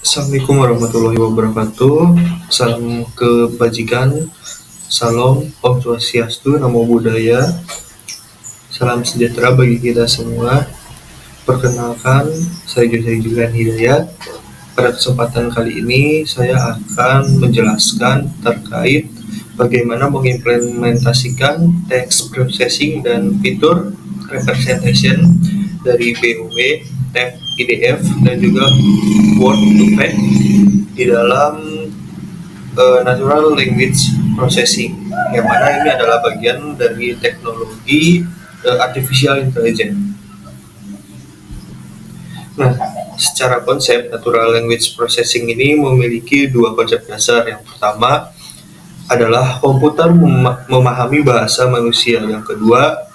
Assalamualaikum warahmatullahi wabarakatuh. Salam kebajikan, salam Om Swastiastu, Namo Buddhaya, salam sejahtera bagi kita semua. Perkenalkan, saya Julian Hidayat. Pada kesempatan kali ini, saya akan menjelaskan terkait bagaimana mengimplementasikan text processing dan fitur representation dari BOW, TF, IDF, dan juga Word2Vec di dalam Natural Language Processing, yang mana ini adalah bagian dari teknologi Artificial Intelligence. Nah, secara konsep, Natural Language Processing ini memiliki dua konsep dasar. Yang pertama adalah komputer memahami bahasa manusia. Yang kedua,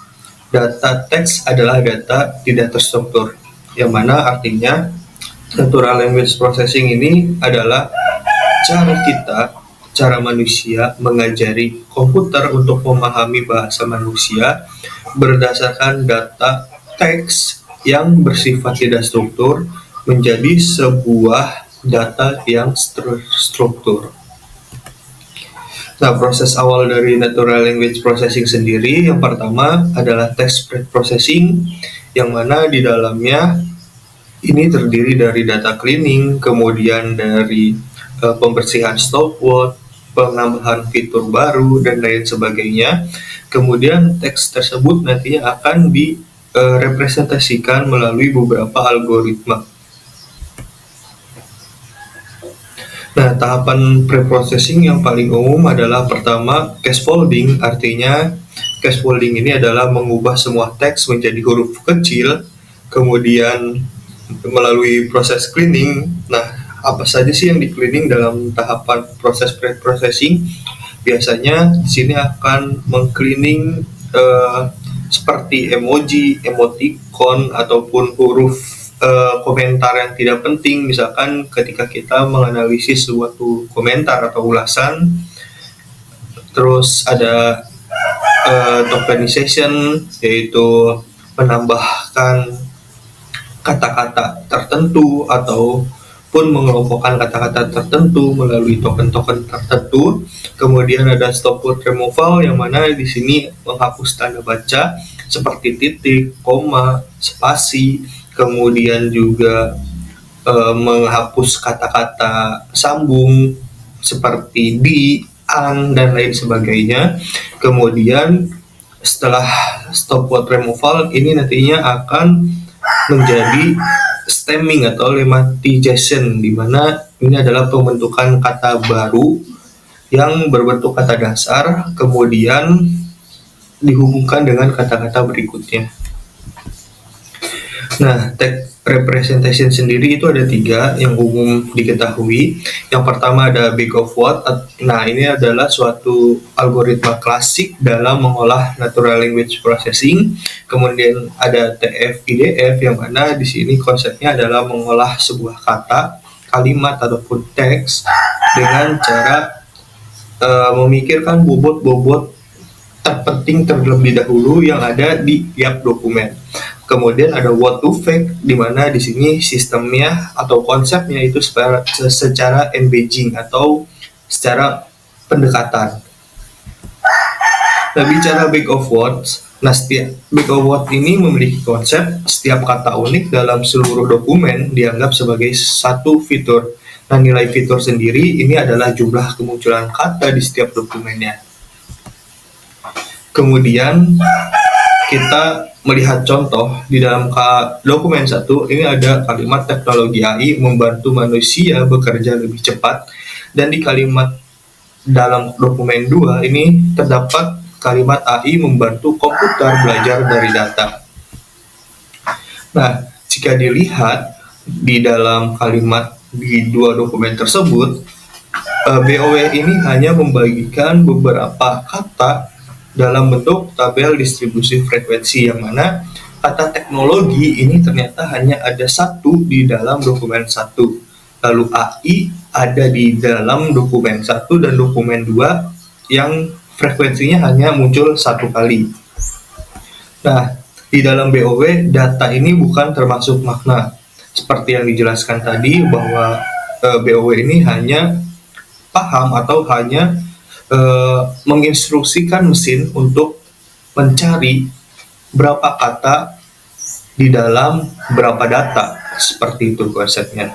data teks adalah data tidak terstruktur, yang mana artinya Natural Language Processing ini adalah cara manusia mengajari komputer untuk memahami bahasa manusia berdasarkan data teks yang bersifat tidak struktur menjadi sebuah data yang terstruktur. Nah, proses awal dari Natural Language Processing sendiri yang pertama adalah text processing, yang mana di dalamnya ini terdiri dari data cleaning, kemudian dari pembersihan stop word, penambahan fitur baru, dan lain sebagainya. Kemudian teks tersebut nantinya akan direpresentasikan melalui beberapa algoritma. Nah, tahapan preprocessing yang paling umum adalah pertama scaffolding, artinya scaffolding ini adalah mengubah semua teks menjadi huruf kecil, kemudian melalui proses cleaning. Nah, apa saja sih yang di-cleaning dalam tahapan proses pre-processing? Biasanya di sini akan meng-cleaning seperti emoji, emoticon, ataupun huruf komentar yang tidak penting. Misalkan ketika kita menganalisis suatu komentar atau ulasan, terus ada tokenization, yaitu menambahkan kata-kata tertentu ataupun mengelompokkan kata-kata tertentu melalui token-token tertentu. Kemudian ada stop word removal, yang mana di sini menghapus tanda baca seperti titik, koma, spasi, kemudian juga menghapus kata-kata sambung seperti di, an, dan lain sebagainya. Kemudian setelah stop word removal ini nantinya akan menjadi stemming atau lemmatization, di mana ini adalah pembentukan kata baru yang berbentuk kata dasar kemudian dihubungkan dengan kata-kata berikutnya. Nah, text representation sendiri itu ada 3 yang umum diketahui. Yang pertama ada bag of words. Nah, ini adalah suatu algoritma klasik dalam mengolah natural language processing. Kemudian ada TF-IDF, yang mana di sini konsepnya adalah mengolah sebuah kata, kalimat ataupun teks dengan cara memikirkan bobot-bobot terpenting terlebih dahulu yang ada di tiap dokumen. Kemudian ada Word2Vec, di mana di sini sistemnya atau konsepnya itu secara embedding atau secara pendekatan. Nah, bicara bag of words, setiap bag of words ini memiliki konsep setiap kata unik dalam seluruh dokumen dianggap sebagai satu fitur. Nah, nilai fitur sendiri ini adalah jumlah kemunculan kata di setiap dokumennya. Kemudian kita melihat contoh di dalam dokumen 1, ini ada kalimat teknologi AI membantu manusia bekerja lebih cepat, dan di kalimat dalam dokumen 2 ini terdapat kalimat AI membantu komputer belajar dari data. Nah, jika dilihat di dalam kalimat di 2 dokumen tersebut, BOW ini hanya membagikan beberapa kata dalam bentuk tabel distribusi frekuensi, yang mana kata teknologi ini ternyata hanya ada 1 di dalam dokumen 1. Lalu AI ada di dalam dokumen 1 dan dokumen 2 yang frekuensinya hanya muncul 1 kali. Nah, di dalam BOW data ini bukan termasuk makna. Seperti yang dijelaskan tadi bahwa BOW ini hanya paham atau hanya menginstruksikan mesin untuk mencari berapa kata di dalam berapa data, seperti itu konsepnya.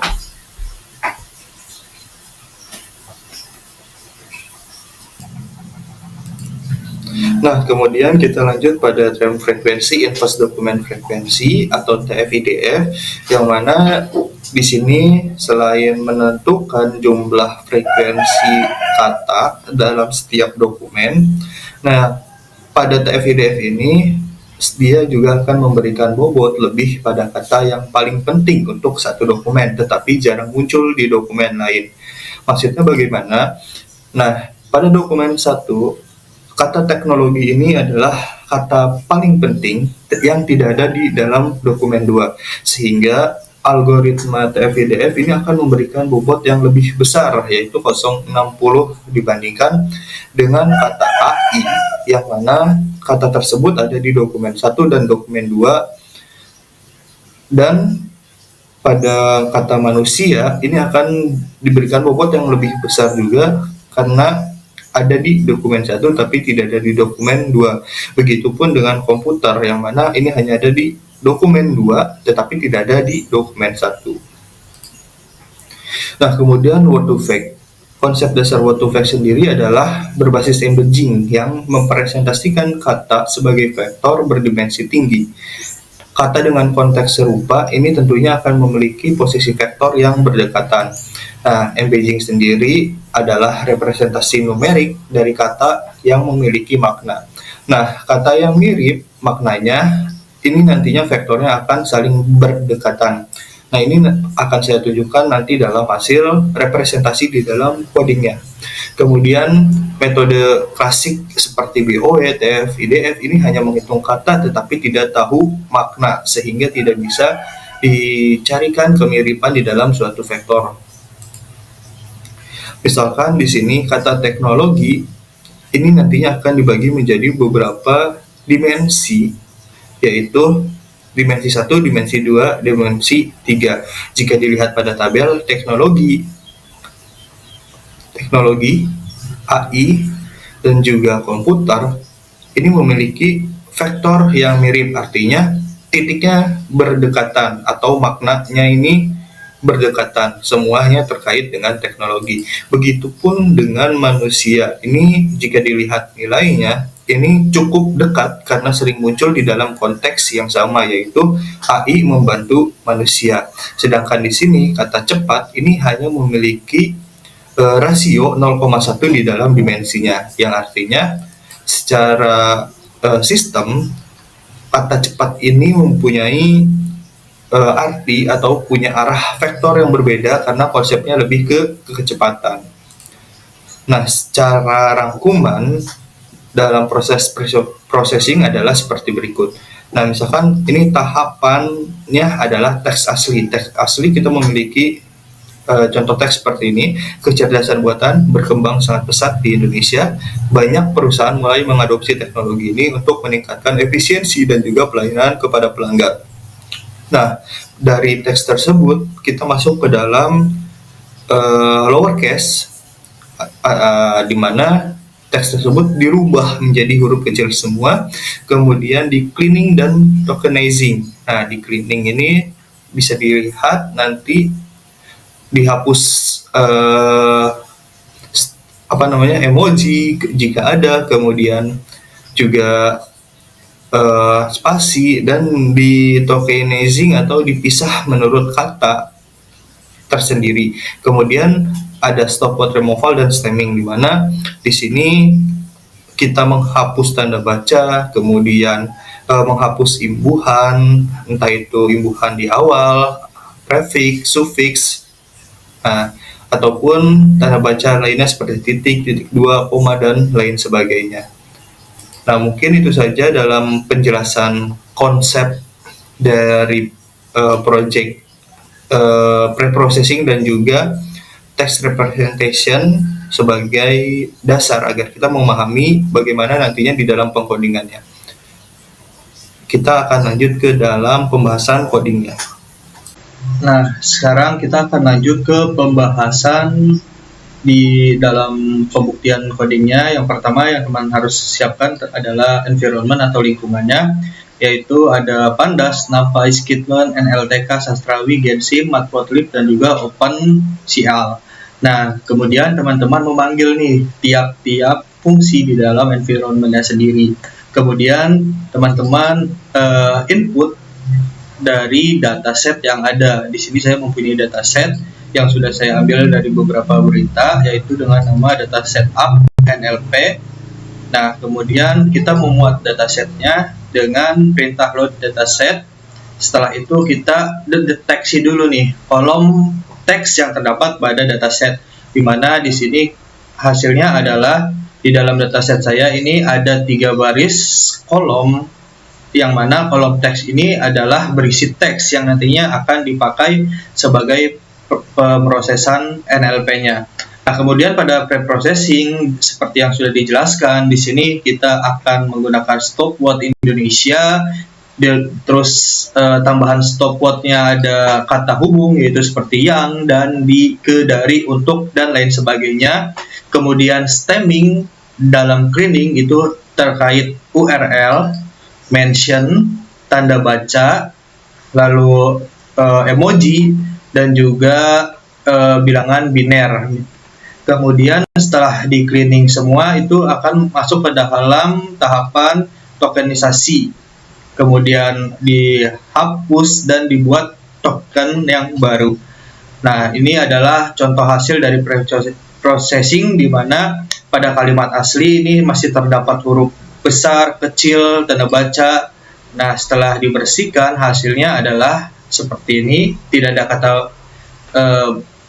Nah, kemudian kita lanjut pada term frekuensi, inverse document frequency atau TF-IDF, yang mana di sini selain menentukan jumlah frekuensi kata dalam setiap dokumen, nah pada TF-IDF ini dia juga akan memberikan bobot lebih pada kata yang paling penting untuk satu dokumen, tetapi jarang muncul di dokumen lain. Maksudnya bagaimana? Nah, pada dokumen 1, kata teknologi ini adalah kata paling penting yang tidak ada di dalam dokumen 2, sehingga algoritma TF-IDF ini akan memberikan bobot yang lebih besar, yaitu 0,60 dibandingkan dengan kata AI, yang mana kata tersebut ada di dokumen 1 dan dokumen 2, dan pada kata manusia ini akan diberikan bobot yang lebih besar juga karena ada di dokumen 1 tapi tidak ada di dokumen 2. Begitupun dengan komputer, yang mana ini hanya ada di dokumen 2 tetapi tidak ada di dokumen 1. Nah, kemudian word to fact. Konsep dasar word to fact sendiri adalah berbasis embedding yang mempresentasikan kata sebagai vektor berdimensi tinggi. Kata dengan konteks serupa ini tentunya akan memiliki posisi vektor yang berdekatan. Nah, embedding sendiri adalah representasi numerik dari kata yang memiliki makna. Nah, kata yang mirip maknanya ini nantinya vektornya akan saling berdekatan. Nah, ini akan saya tunjukkan nanti dalam hasil representasi di dalam codingnya. Kemudian metode klasik seperti BOW, TF, IDF ini hanya menghitung kata tetapi tidak tahu makna, sehingga tidak bisa dicarikan kemiripan di dalam suatu vektor. Misalkan di sini kata teknologi ini nantinya akan dibagi menjadi beberapa dimensi, yaitu dimensi 1, dimensi 2, dimensi 3. Jika dilihat pada tabel teknologi, AI, dan juga komputer, ini memiliki vektor yang mirip, artinya titiknya berdekatan atau maknanya ini berdekatan, semuanya terkait dengan teknologi. Begitupun dengan manusia, ini jika dilihat nilainya, ini cukup dekat karena sering muncul di dalam konteks yang sama, yaitu AI membantu manusia. Sedangkan di sini kata cepat ini hanya memiliki rasio 0,1 di dalam dimensinya, yang artinya secara sistem kata cepat ini mempunyai arti atau punya arah vektor yang berbeda karena konsepnya lebih ke kecepatan. Nah, secara rangkuman dalam proses processing adalah seperti berikut. Nah, misalkan ini tahapannya adalah teks asli. Teks asli kita memiliki contoh teks seperti ini. Kecerdasan buatan berkembang sangat pesat di Indonesia. Banyak perusahaan mulai mengadopsi teknologi ini untuk meningkatkan efisiensi dan juga pelayanan kepada pelanggan. Nah, dari teks tersebut kita masuk ke dalam lowercase, di mana teks tersebut dirubah menjadi huruf kecil semua, kemudian di cleaning dan tokenizing. Nah, di cleaning ini bisa dilihat nanti dihapus emoji jika ada, kemudian juga spasi, dan di tokenizing atau dipisah menurut kata tersendiri. Kemudian ada stop word removal dan stemming, di mana di sini kita menghapus tanda baca, kemudian menghapus imbuhan, entah itu imbuhan di awal, prefix, sufiks, ataupun tanda baca lainnya seperti titik, titik dua, koma, dan lain sebagainya. Nah, mungkin itu saja dalam penjelasan konsep dari project pre-processing dan juga text representation sebagai dasar agar kita memahami bagaimana nantinya di dalam pengkodingannya. Kita akan lanjut ke dalam pembahasan codingnya. Nah, sekarang kita akan lanjut ke pembahasan di dalam pembuktian codingnya. Yang pertama yang teman harus siapkan adalah environment atau lingkungannya, yaitu ada Pandas, NumPy, Scikit-learn, NLTK, Sastrawi, Gensim, Matplotlib, dan juga OpenCL. Nah, kemudian teman-teman memanggil nih tiap-tiap fungsi di dalam environment-nya sendiri. Kemudian teman-teman input dari dataset yang ada. Di sini saya mempunyai dataset yang sudah saya ambil dari beberapa berita, yaitu dengan nama dataset up NLP. Nah, kemudian kita memuat datasetnya dengan perintah load dataset. Setelah itu kita deteksi dulu nih kolom teks yang terdapat pada dataset, di mana di sini hasilnya adalah di dalam dataset saya ini ada 3 baris kolom, yang mana kolom teks ini adalah berisi teks yang nantinya akan dipakai sebagai pemrosesan NLP-nya. Nah, kemudian pada pre-processing seperti yang sudah dijelaskan di sini kita akan menggunakan stopword Indonesia, terus tambahan stopwordnya ada kata hubung yaitu seperti yang, dan, di, ke, dari, untuk, dan lain sebagainya. Kemudian stemming dalam cleaning itu terkait URL, mention, tanda baca, lalu emoji, dan juga bilangan biner. Kemudian setelah di cleaning semua itu akan masuk ke dalam tahapan tokenisasi. Kemudian dihapus dan dibuat token yang baru. Nah, ini adalah contoh hasil dari processing di mana pada kalimat asli ini masih terdapat huruf besar, kecil, tanda baca. Nah, setelah dibersihkan hasilnya adalah seperti ini, tidak ada kata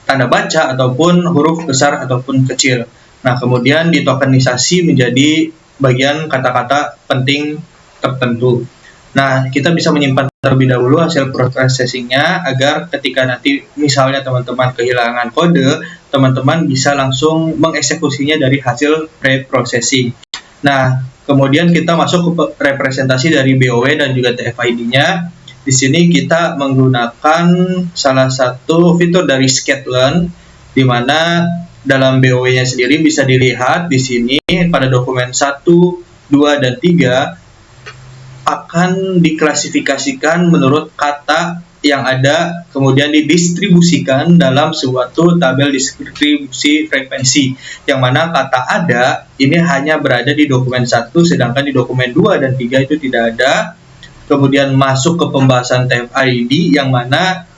tanda baca ataupun huruf besar ataupun kecil. Nah, kemudian ditokenisasi menjadi bagian kata-kata penting tertentu. Nah, kita bisa menyimpan terlebih dahulu hasil processingnya agar ketika nanti misalnya teman-teman kehilangan kode, teman-teman bisa langsung mengeksekusinya dari hasil pre-processing. Nah, kemudian kita masuk ke representasi dari BOW dan juga TF-ID-nya. Di sini kita menggunakan salah satu fitur dari Scikit-learn, di mana dalam BOW-nya sendiri bisa dilihat di sini pada dokumen 1, 2, dan 3 akan diklasifikasikan menurut kata yang ada, kemudian didistribusikan dalam suatu tabel distribusi frekuensi, yang mana kata ada ini hanya berada di dokumen 1, sedangkan di dokumen 2 dan 3 itu tidak ada. Kemudian masuk ke pembahasan TF-ID, yang mana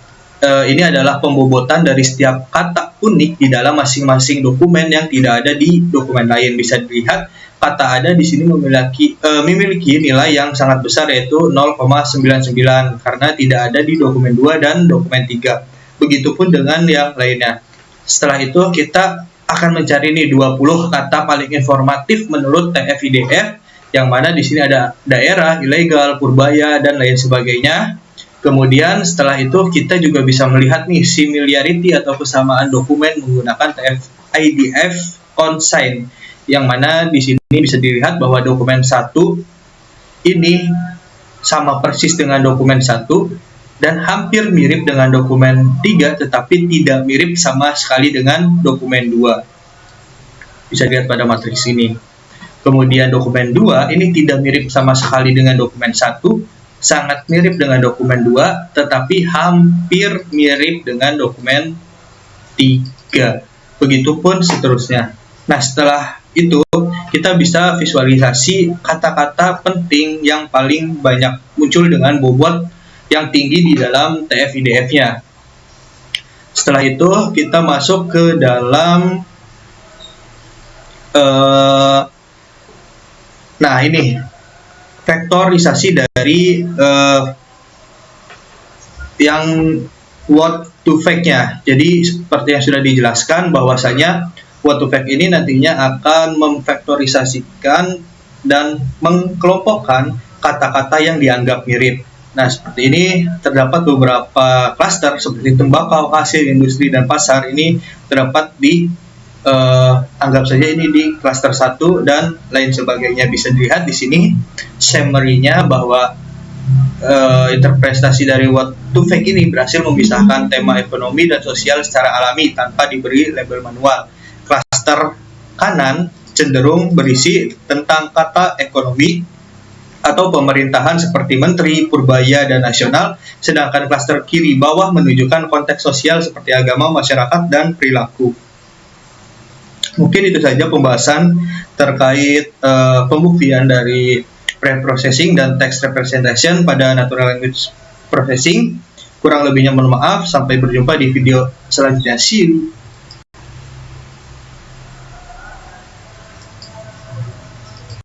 ini adalah pembobotan dari setiap kata unik di dalam masing-masing dokumen yang tidak ada di dokumen lain. Bisa dilihat kata ada di sini memiliki nilai yang sangat besar, yaitu 0,99 karena tidak ada di dokumen 2 dan dokumen 3. Begitupun dengan yang lainnya. Setelah itu kita akan mencari nih 20 kata paling informatif menurut TF-IDF, yang mana di sini ada daerah, ilegal, purbaya, dan lain sebagainya. Kemudian setelah itu kita juga bisa melihat nih similarity atau kesamaan dokumen menggunakan TF-IDF consign, yang mana di sini bisa dilihat bahwa dokumen 1 ini sama persis dengan dokumen 1 dan hampir mirip dengan dokumen 3, tetapi tidak mirip sama sekali dengan dokumen 2. Bisa dilihat pada matriks ini. Kemudian dokumen 2 ini tidak mirip sama sekali dengan dokumen 1, sangat mirip dengan dokumen 2, tetapi hampir mirip dengan dokumen 3. Begitupun seterusnya. Nah, setelah itu kita bisa visualisasi kata-kata penting yang paling banyak muncul dengan bobot yang tinggi di dalam TF-IDF-nya. Setelah itu kita masuk ke dalam nah ini vektorisasi dari yang word to fact-nya. Jadi seperti yang sudah dijelaskan bahwasanya word to fact ini nantinya akan memvektorisasikan dan mengkelompokkan kata-kata yang dianggap mirip. Nah, seperti ini terdapat beberapa klaster seperti tembakau, hasil, industri, dan pasar. Ini terdapat di anggap saja ini di klaster 1 dan lain sebagainya. Bisa dilihat di sini summary-nya bahwa interpretasi dari what to fake ini berhasil memisahkan tema ekonomi dan sosial secara alami tanpa diberi label manual. Klaster kanan cenderung berisi tentang kata ekonomi atau pemerintahan seperti menteri, purbaya, dan nasional, sedangkan klaster kiri bawah menunjukkan konteks sosial seperti agama, masyarakat, dan perilaku. Mungkin itu saja pembahasan terkait pembuktian dari pre-processing dan text representation pada natural language processing. Kurang lebihnya mohon maaf, sampai berjumpa di video selanjutnya. See you.